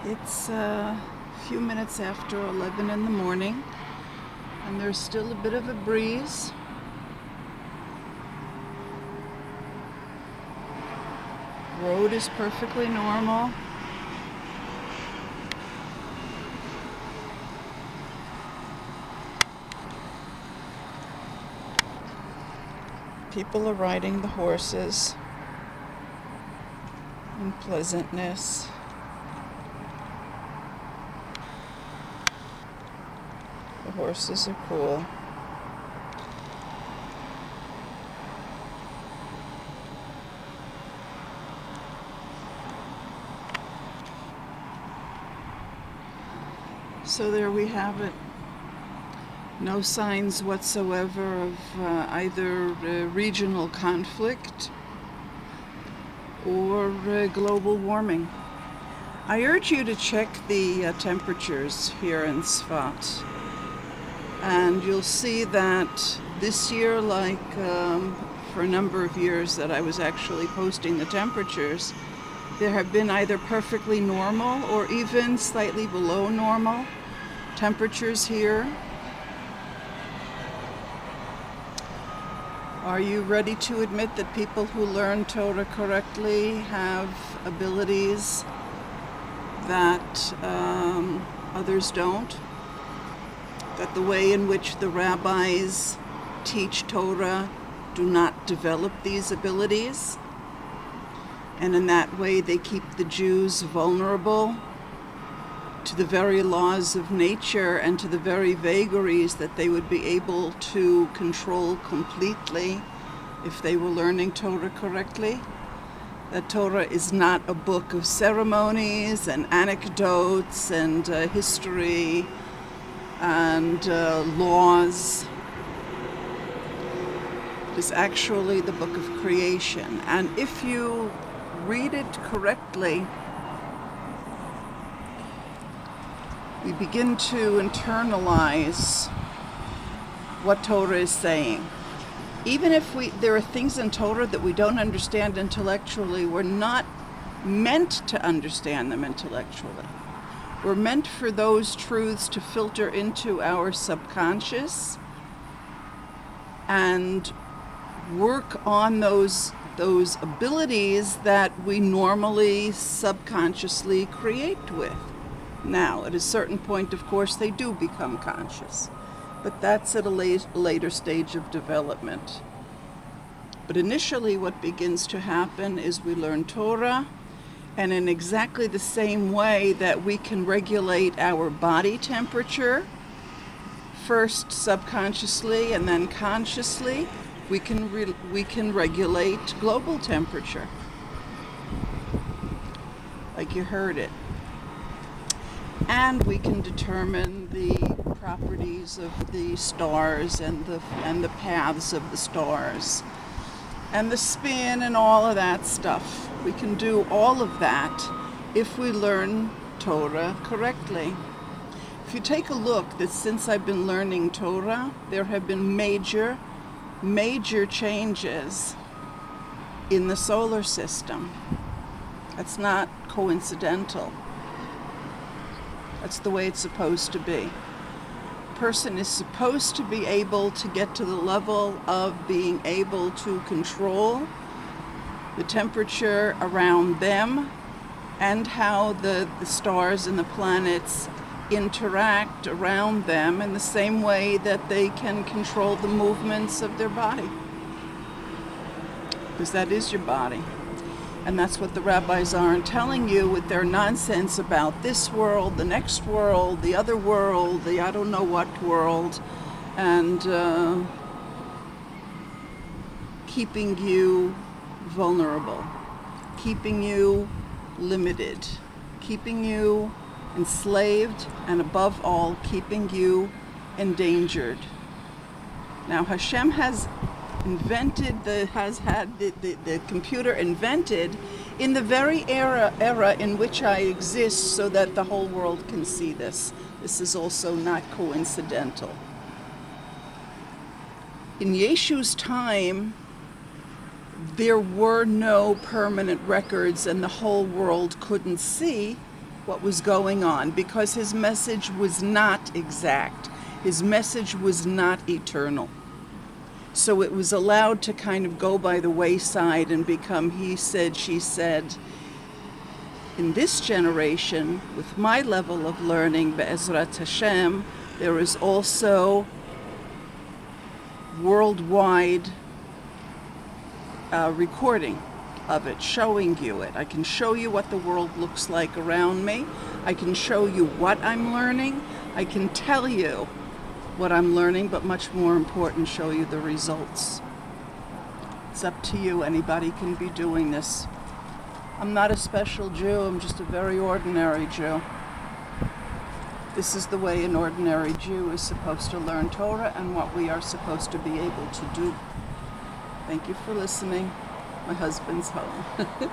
It's a few minutes after 11 in the morning, and there's still a bit of a breeze. Road is perfectly normal. People are riding the horses in pleasantness. The horses are cool. So there we have it. No signs whatsoever of either regional conflict or global warming. I urge you to check the temperatures here in Sfat. And you'll see that this year, like for a number of years that I was actually posting the temperatures, there have been either perfectly normal or even slightly below normal temperatures here. Are you ready to admit that people who learn Torah correctly have abilities that others don't? That the way in which the rabbis teach Torah do not develop these abilities? And in that way they keep the Jews vulnerable to the very laws of nature and to the very vagaries that they would be able to control completely if they were learning Torah correctly. That Torah is not a book of ceremonies and anecdotes and history and laws. It is actually the book of creation. And if you read it correctly, we begin to internalize what Torah is saying. Even if there are things in Torah that we don't understand intellectually, we're not meant to understand them intellectually. We're meant for those truths to filter into our subconscious and work on those abilities that we normally subconsciously create with. Now, at a certain point, of course, they do become conscious, but that's at a later stage of development. But initially, what begins to happen is we learn Torah, and in exactly the same way that we can regulate our body temperature, first subconsciously and then consciously, we can regulate global temperature. Like you heard it. And we can determine the properties of the stars and the paths of the stars and the spin and all of that stuff. We can do all of that if we learn Torah correctly. If you take a look, that since I've been learning Torah, there have been major changes in the solar system. That's not coincidental. That's the way it's supposed to be. A person is supposed to be able to get to the level of being able to control the temperature around them and how the stars and the planets interact around them in the same way that they can control the movements of their body. Because that is your body. And that's what the rabbis aren't telling you with their nonsense about this world, the next world, the other world, the I don't know what world, and keeping you vulnerable, keeping you limited, keeping you enslaved, and above all, keeping you endangered. Now, Hashem has had the computer invented in the very era in which I exist, so that the whole world can see this. This is also not coincidental. In Yeshu's time, there were no permanent records and the whole world couldn't see what was going on, because his message was not exact. His message was not eternal. So it was allowed to kind of go by the wayside and become he said, she said. In this generation, with my level of learning, Be'ezrat Hashem, there is also worldwide recording of it, showing you it. I can show you what the world looks like around me. I can show you what I'm learning. I can tell you what I'm learning, but much more important, show you the results. It's up to you. Anybody can be doing this. I'm not a special Jew. I'm just a very ordinary Jew. This is the way an ordinary Jew is supposed to learn Torah and what we are supposed to be able to do. Thank you for listening. My husband's home.